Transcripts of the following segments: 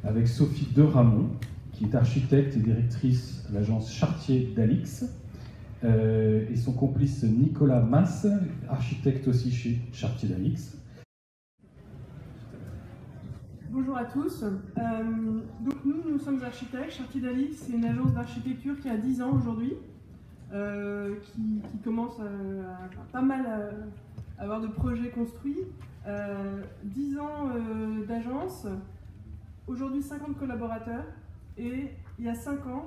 avec Sophie Deramont, qui est architecte et directrice de l'agence Chartier d'Alix, et son complice Nicolas Masse, architecte aussi chez Chartier d'Alix. Bonjour à tous. Donc nous sommes architectes. Chartier d'Alix, c'est une agence d'architecture qui a 10 ans aujourd'hui, qui commence à pas mal avoir de projets construits. 10 ans d'agence, aujourd'hui 50 collaborateurs, et il y a 5 ans,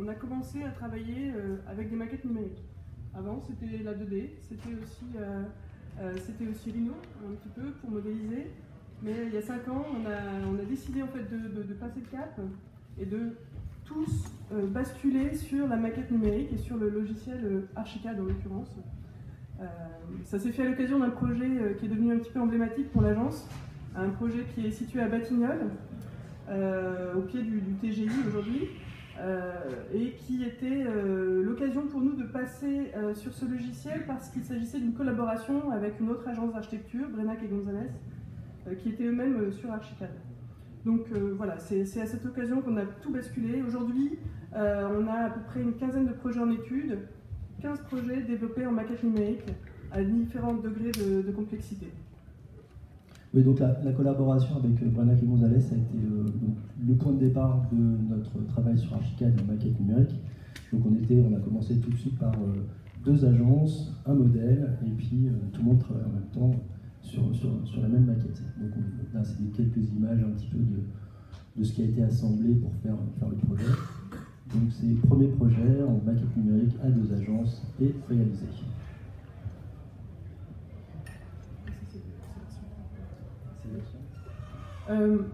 on a commencé à travailler avec des maquettes numériques. Avant, c'était la 2D, c'était aussi Rhino, un petit peu, pour modéliser. Mais il y a 5 ans, on a décidé en fait de passer le cap et de tous basculer sur la maquette numérique et sur le logiciel Archicad en l'occurrence. Ça s'est fait à l'occasion d'un projet qui est devenu un petit peu emblématique pour l'agence, un projet qui est situé à Batignolles, au pied du TGI aujourd'hui, et qui était l'occasion pour nous de passer sur ce logiciel parce qu'il s'agissait d'une collaboration avec une autre agence d'architecture, Brenac et Gonzalez, qui étaient eux-mêmes sur Archicad. Donc voilà, c'est à cette occasion qu'on a tout basculé. Aujourd'hui, on a à peu près une quinzaine de projets en études, 15 projets développés en maquette numérique à différents degrés de complexité. Oui, donc la collaboration avec Brenac et Gonzalez a été le point de départ de notre travail sur Archicad en maquette numérique. Donc on a commencé tout de suite par 2 agences, un modèle, et puis tout le monde travaille en même temps sur la même maquette. Donc là, c'est quelques images un petit peu de ce qui a été assemblé pour faire le projet. Donc c'est le premier projet en maquette numérique à 2 agences et réalisé.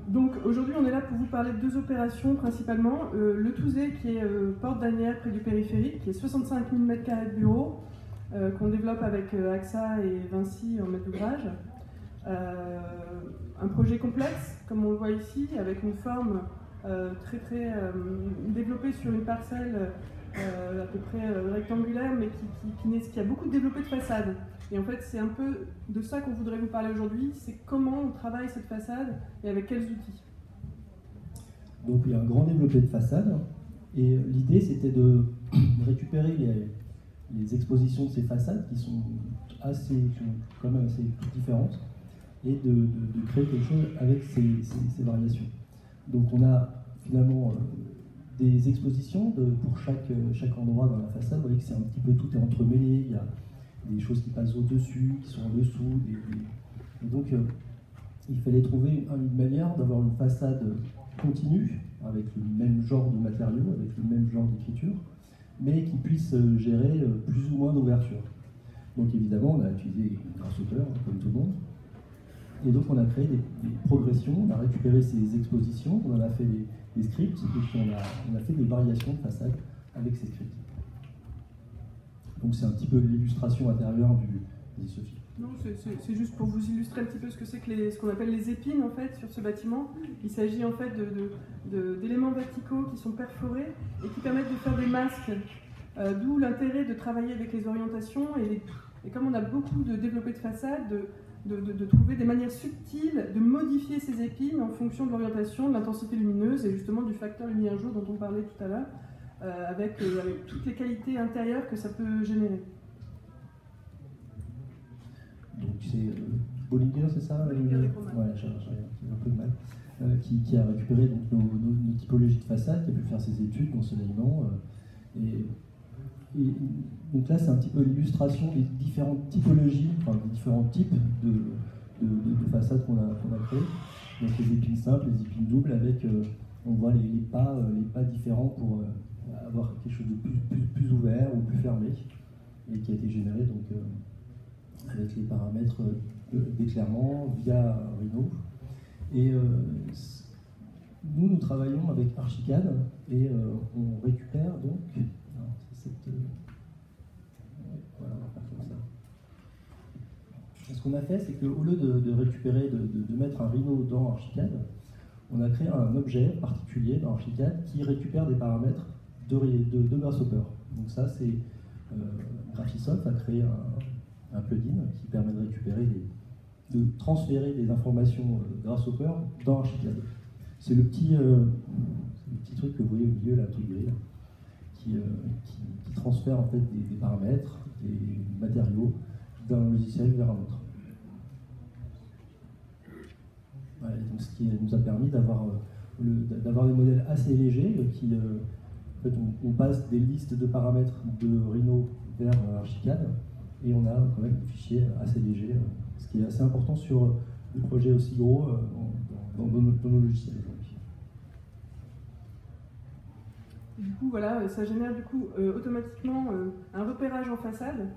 Donc aujourd'hui on est là pour vous parler de 2 opérations principalement. Le Touzé qui est Porte d'Asnières près du périphérique, qui est 65 000 m² de bureaux, qu'on développe avec AXA et Vinci en maître d'ouvrage. Un projet complexe, comme on le voit ici, avec une forme très développée sur une parcelle à peu près rectangulaire, mais qui a beaucoup développé de façade. Et en fait, c'est un peu de ça qu'on voudrait vous parler aujourd'hui, c'est comment on travaille cette façade et avec quels outils. Donc il y a un grand développé de façade, et l'idée c'était de récupérer les expositions de ces façades qui sont quand même assez différentes, et de créer quelque chose avec ces variations. Donc on a finalement des expositions pour chaque endroit dans la façade. Vous voyez que c'est un petit peu, tout est entremêlé, il y a des choses qui passent au-dessus, qui sont en dessous, et donc il fallait trouver une manière d'avoir une façade continue, avec le même genre de matériaux, avec le même genre d'écriture, mais qui puisse gérer plus ou moins d'ouverture. Donc évidemment, on a utilisé Grasshopper, comme tout le monde, et donc on a créé des progressions, on a récupéré ces expositions, on en a fait des scripts, et puis on a fait des variations de façade avec ces scripts. Donc c'est un petit peu l'illustration intérieure du Sophie. Non, c'est juste pour vous illustrer un petit peu ce que c'est que ce qu'on appelle les épines en fait sur ce bâtiment. Il s'agit en fait d'éléments verticaux qui sont perforés et qui permettent de faire des masques, d'où l'intérêt de travailler avec les orientations et comme on a beaucoup de développés de façade, de trouver des manières subtiles de modifier ces épines en fonction de l'orientation, de l'intensité lumineuse et justement du facteur lumière-jour dont on parlait tout à l'heure, avec toutes les qualités intérieures que ça peut générer. Donc c'est Bollinger, c'est ça? Ouais, j'ai un peu de mal. Qui a récupéré donc, nos typologies de façade, qui a pu faire ses études d'ensoleillement. Et donc là, c'est un petit peu l'illustration des différentes typologies, enfin des différents types de façades qu'on a créées. Donc les épines simples, les épines doubles, avec on voit les pas différents pour avoir quelque chose de plus ouvert ou plus fermé, et qui a été généré donc avec les paramètres d'éclairement via Rhino. Et nous travaillons avec Archicad, et on récupère donc. Alors, voilà, on va faire comme ça. Et ce qu'on a fait, c'est qu'au lieu de récupérer, de mettre un Rhino dans Archicad, on a créé un objet particulier dans Archicad qui récupère des paramètres de Grasshopper. Donc ça, c'est Graphisoft a créé un plugin qui permet de récupérer, de transférer des informations Grasshopper dans Archicad. C'est le petit truc que vous voyez au milieu, là, le truc gris, là, qui transfère en fait des paramètres, des matériaux d'un logiciel vers un autre. Voilà, donc ce qui nous a permis d'avoir des modèles assez légers qui, en fait, on passe des listes de paramètres de Rhino vers Archicad et on a quand même des fichiers assez légers, ce qui est assez important sur des projets aussi gros dans nos logiciels aujourd'hui. Du coup, voilà, ça génère du coup automatiquement un repérage en façade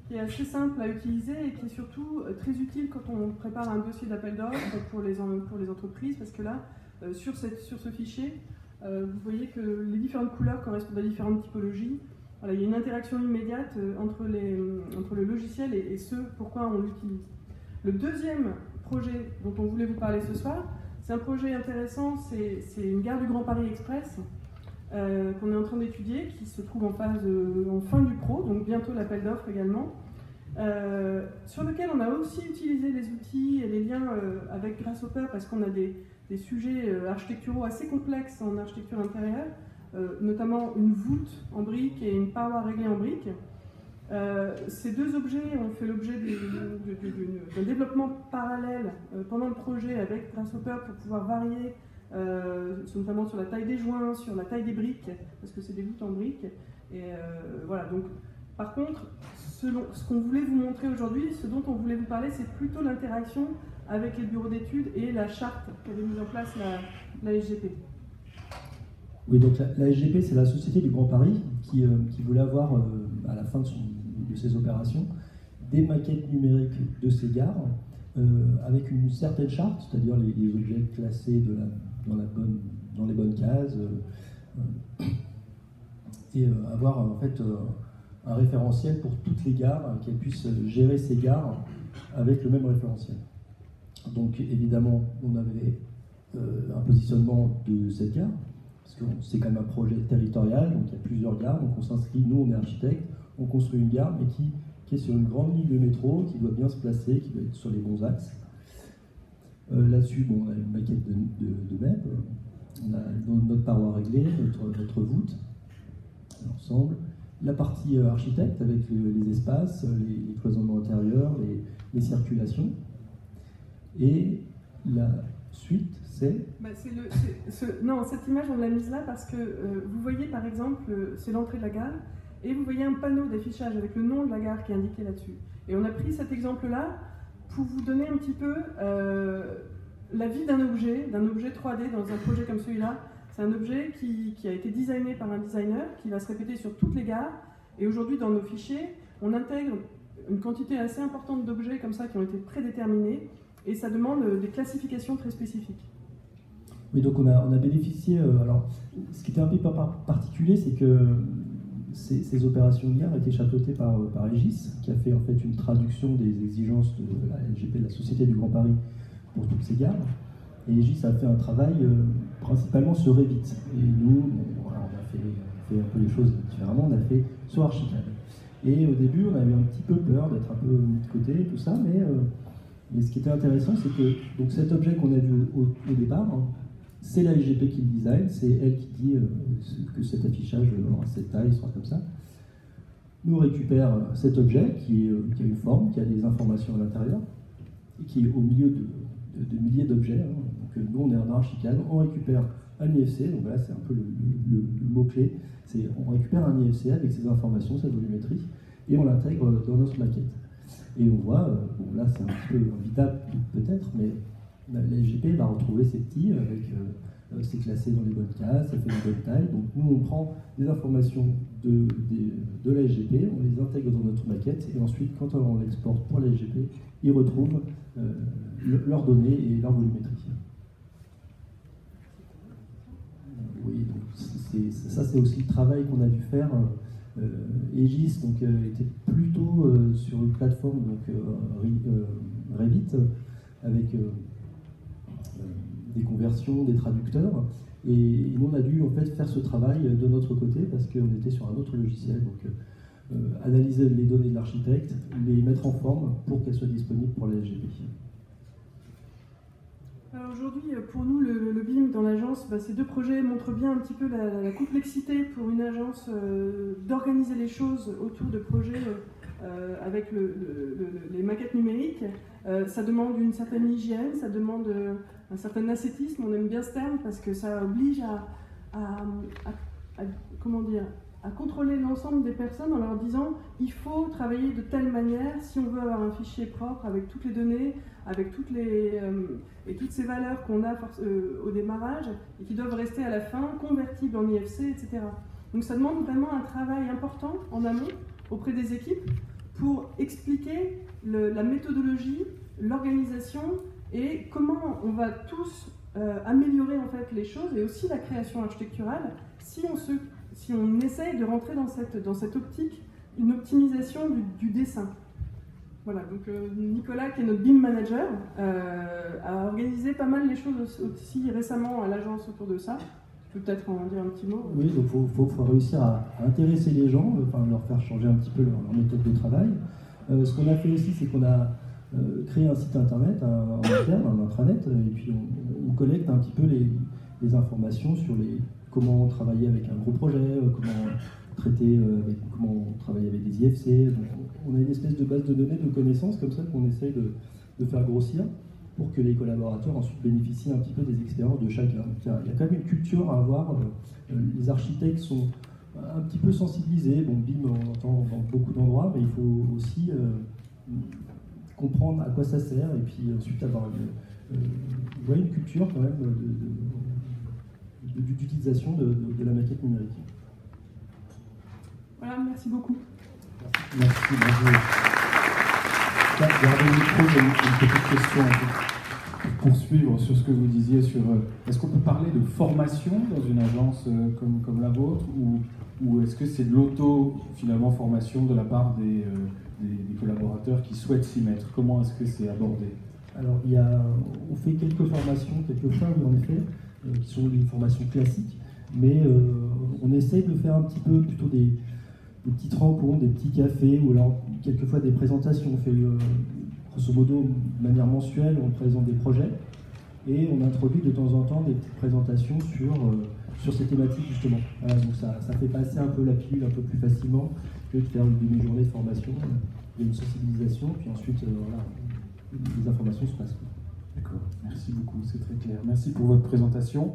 qui est assez simple à utiliser et qui est surtout très utile quand on prépare un dossier d'appel d'offres pour les entreprises, parce que là, sur ce fichier, vous voyez que les différentes couleurs correspondent à différentes typologies. Voilà, il y a une interaction immédiate entre le logiciel et ce pourquoi on l'utilise. Le deuxième projet dont on voulait vous parler ce soir, c'est un projet intéressant, c'est une gare du Grand Paris Express qu'on est en train d'étudier, qui se trouve en fin du pro, donc bientôt l'appel d'offres également, sur lequel on a aussi utilisé les outils et les liens avec Grasshopper parce qu'on a des sujets architecturaux assez complexes en architecture intérieure, notamment une voûte en briques et une paroi réglée en briques. Ces deux objets ont fait l'objet d'un développement parallèle pendant le projet avec Grasshopper pour pouvoir varier, notamment sur la taille des joints, sur la taille des briques, parce que c'est des voûtes en briques. Et voilà, donc, par contre, ce qu'on voulait vous montrer aujourd'hui, ce dont on voulait vous parler, c'est plutôt l'interaction avec les bureaux d'études et la charte qu'avait mise en place la SGP. Oui, donc la SGP, c'est la Société du Grand Paris qui voulait avoir, à la fin de ses opérations, des maquettes numériques de ces gares avec une certaine charte, c'est-à-dire les objets classés dans les bonnes cases, et avoir en fait un référentiel pour toutes les gares, qu'elles puissent gérer ces gares avec le même référentiel. Donc évidemment, on avait un positionnement de cette gare, parce que c'est quand même un projet territorial, donc il y a plusieurs gares, donc on s'inscrit, nous on est architecte, on construit une gare, mais qui est sur une grande ligne de métro, qui doit bien se placer, qui doit être sur les bons axes. Là-dessus, bon, on a une maquette de MEP, on a notre paroi réglée, notre voûte, l'ensemble. La partie architecte avec les espaces, les cloisonnements intérieurs, les circulations. Et la suite, c'est... Non, cette image, on l'a mise là parce que vous voyez par exemple, c'est l'entrée de la gare, et vous voyez un panneau d'affichage avec le nom de la gare qui est indiqué là-dessus. Et on a pris cet exemple-là pour vous donner un petit peu la vie d'un objet 3D dans un projet comme celui-là. C'est un objet qui a été designé par un designer, qui va se répéter sur toutes les gares. Et aujourd'hui, dans nos fichiers, on intègre une quantité assez importante d'objets comme ça qui ont été prédéterminés. Et ça demande des classifications très spécifiques. Oui, donc on a bénéficié... alors, ce qui était un peu particulier, c'est que ces opérations hier étaient chapeautées par Aegis, qui a fait en fait une traduction des exigences de la SGP, de la Société du Grand Paris, pour toutes ces gares. Et Aegis a fait un travail principalement sur Revit. Et nous, on a fait un peu les choses différemment, on a fait sur Archicad. Et au début, on avait un petit peu peur d'être un peu mis de côté, tout ça, mais ce qui était intéressant, c'est que donc cet objet qu'on a vu au départ, hein, c'est la SGP qui le design, c'est elle qui dit que cet affichage aura cette taille, sera comme ça. Nous, on récupère cet objet qui a une forme, qui a des informations à l'intérieur, et qui est au milieu de milliers d'objets. Hein. Donc nous, on est en Archicad, on récupère un IFC, donc là c'est un peu le mot-clé, c'est on récupère un IFC avec ses informations, sa volumétrie, et on l'intègre dans notre maquette. Et on voit, bon là c'est un petit peu invitable peut-être, mais la SGP va retrouver ces petits avec c'est classé dans les bonnes cases, ça fait une bonne taille. Donc nous on prend des informations de la SGP, on les intègre dans notre maquette et ensuite quand on l'exporte pour la SGP, ils retrouvent leurs données et leur volumétrie. Oui, donc ça c'est aussi le travail qu'on a dû faire. Aegis donc, était plutôt sur une plateforme donc, Revit avec des conversions, des traducteurs, et nous on a dû en fait faire ce travail de notre côté parce qu'on était sur un autre logiciel, donc analyser les données de l'architecte, les mettre en forme pour qu'elles soient disponibles pour la SGP. Aujourd'hui, pour nous, le BIM dans l'agence, ces deux projets montrent bien un petit peu la complexité pour une agence d'organiser les choses autour de projets avec les maquettes numériques. Ça demande une certaine hygiène, ça demande un certain ascétisme, on aime bien ce terme parce que ça oblige à contrôler l'ensemble des personnes en leur disant il faut travailler de telle manière si on veut avoir un fichier propre avec toutes les données, avec toutes ces valeurs qu'on a au démarrage et qui doivent rester à la fin convertibles en IFC, etc. Donc ça demande vraiment un travail important en amont auprès des équipes pour expliquer la méthodologie, l'organisation et comment on va tous améliorer en fait les choses et aussi la création architecturale si on essaye de rentrer dans cette optique, une optimisation du dessin. Voilà, donc Nicolas, qui est notre BIM manager, a organisé pas mal les choses aussi récemment à l'agence autour de ça. Tu peux peut-être en dire un petit mot. Oui, donc il faut réussir à intéresser les gens, leur faire changer un petit peu leur méthode de travail. Ce qu'on a fait aussi, c'est qu'on a créé un site internet en interne, un intranet, et puis on collecte un petit peu les informations sur comment travailler avec un gros projet, comment travailler avec des IFC. Donc, on a une espèce de base de données, de connaissances comme ça qu'on essaye de faire grossir pour que les collaborateurs ensuite bénéficient un petit peu des expériences de chacun. Donc, il y a quand même une culture à avoir. Les architectes sont un petit peu sensibilisés. Bon, BIM, on entend dans beaucoup d'endroits, mais il faut aussi comprendre à quoi ça sert et puis ensuite avoir une culture quand même d'utilisation de la maquette numérique. Voilà, merci beaucoup. Merci, bravo. Gardez le micro, j'ai une petite question Pour poursuivre sur ce que vous disiez sur... Est-ce qu'on peut parler de formation dans une agence comme la vôtre ou est-ce que c'est de l'auto-formation de la part des collaborateurs qui souhaitent s'y mettre? Comment est-ce que c'est abordé? Alors, on fait quelques formations, quelquefois, oui, en effet, qui sont des formations classiques, mais on essaye de faire un petit peu plutôt des petites rencontres, des petits cafés, ou alors quelquefois des présentations. On fait grosso modo de manière mensuelle, on présente des projets, et on introduit de temps en temps des petites présentations sur ces thématiques justement. Voilà, donc ça fait passer un peu la pilule un peu plus facilement que de faire une demi-journée de formation. Il y a une sensibilisation, puis ensuite, les informations se passent. D'accord, merci beaucoup, c'est très clair. Merci pour votre présentation.